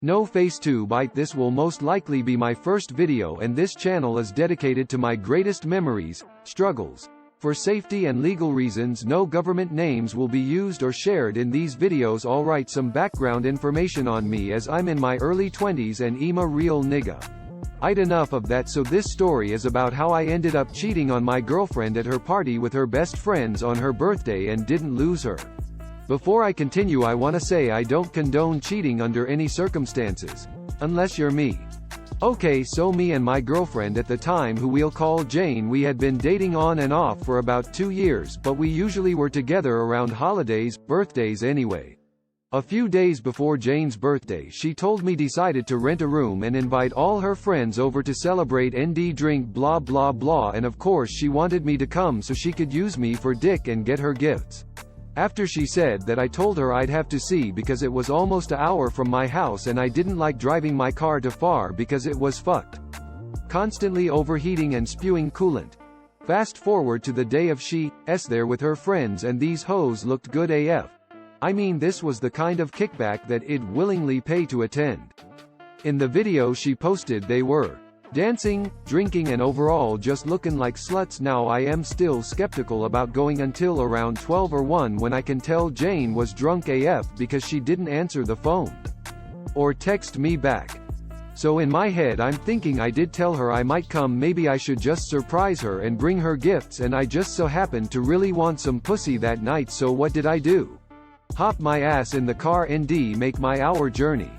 No FaceTube. This will most likely be my first video, and this channel is dedicated to my greatest memories, struggles. For safety and legal reasons, no government names will be used or shared in these videos. Alright, some background information on me as I'm in my early 20s and I'm a real nigga. Enough of that. So this story is about how I ended up cheating on my girlfriend at her party with her best friends on her birthday and didn't lose her. Before I continue, I want to say I don't condone cheating under any circumstances. Unless you're me. Okay, so me and my girlfriend at the time, who we'll call Jane, we had been dating on and off for about 2 years, but we usually were together around holidays, birthdays anyway. A few days before Jane's birthday, she told me decided to rent a room and invite all her friends over to celebrate and drink blah blah blah, and of course she wanted me to come so she could use me for dick and get her gifts. After she said that, I told her I'd have to see because it was almost an hour from my house and I didn't like driving my car too far because it was fucked. Constantly overheating and spewing coolant. Fast forward to the day of, she's there with her friends and these hoes looked good AF. I mean, this was the kind of kickback that I'd willingly pay to attend. In the video she posted, they were dancing, drinking and overall just looking like sluts. Now I am still skeptical about going until around 12 or 1 when I can tell Jane was drunk AF because she didn't answer the phone or text me back. So in my head I'm thinking I did tell her I might come, maybe I should just surprise her and bring her gifts, and I just so happened to really want some pussy that night. So what did I do? Hop my ass in the car and make my hour journey.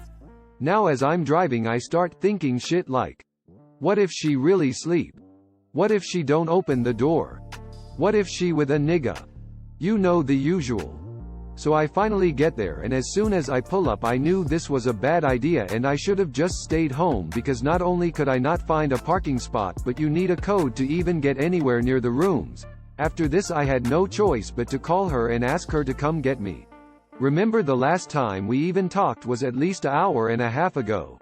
Now as I'm driving I start thinking shit like, what if she really sleep? What if she don't open the door? What if she with a nigga? You know, the usual. So I finally get there, and as soon as I pull up I knew this was a bad idea and I should have just stayed home, because not only could I not find a parking spot, but you need a code to even get anywhere near the rooms. After this I had no choice but to call her and ask her to come get me. Remember, the last time we even talked was at least an hour and a half ago.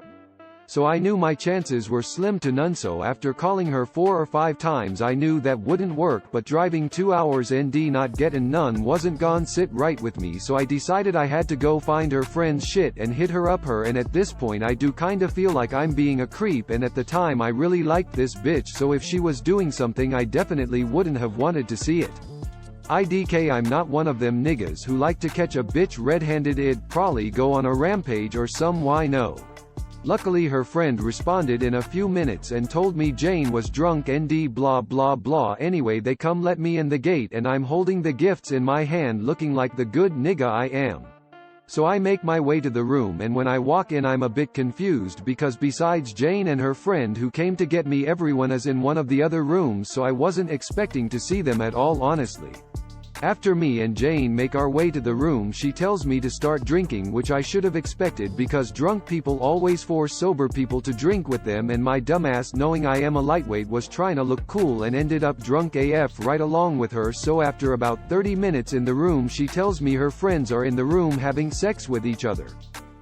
So I knew my chances were slim to none, so after calling her 4 or 5 times I knew that wouldn't work, but driving 2 hours and not getting none wasn't gon' sit right with me, so I decided I had to go find her friend's shit and hit her up her, and at this point I do kinda feel like I'm being a creep, and at the time I really liked this bitch, so if she was doing something I definitely wouldn't have wanted to see it. IDK, I'm not one of them niggas who like to catch a bitch red-handed. I'd probably go on a rampage or some why no. Luckily her friend responded in a few minutes and told me Jane was drunk and blah blah blah. Anyway, they come let me in the gate and I'm holding the gifts in my hand looking like the good nigga I am. So I make my way to the room, and when I walk in I'm a bit confused because besides Jane and her friend who came to get me, everyone is in one of the other rooms, so I wasn't expecting to see them at all, honestly. After me and Jane make our way to the room, she tells me to start drinking, which I should have expected because drunk people always force sober people to drink with them, and my dumbass, knowing I am a lightweight, was trying to look cool and ended up drunk AF right along with her. So after about 30 minutes in the room she tells me her friends are in the room having sex with each other.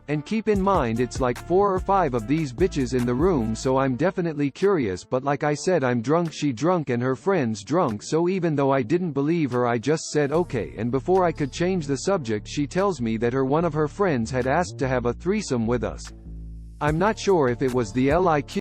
And keep in mind it's like 4 or 5 of these bitches in the room, so I'm definitely curious, but like I said, I'm drunk, she drunk and her friends drunk, so even though I didn't believe her I just said okay, and before I could change the subject she tells me that one of her friends had asked to have a threesome with us. I'm not sure if it was the LIQ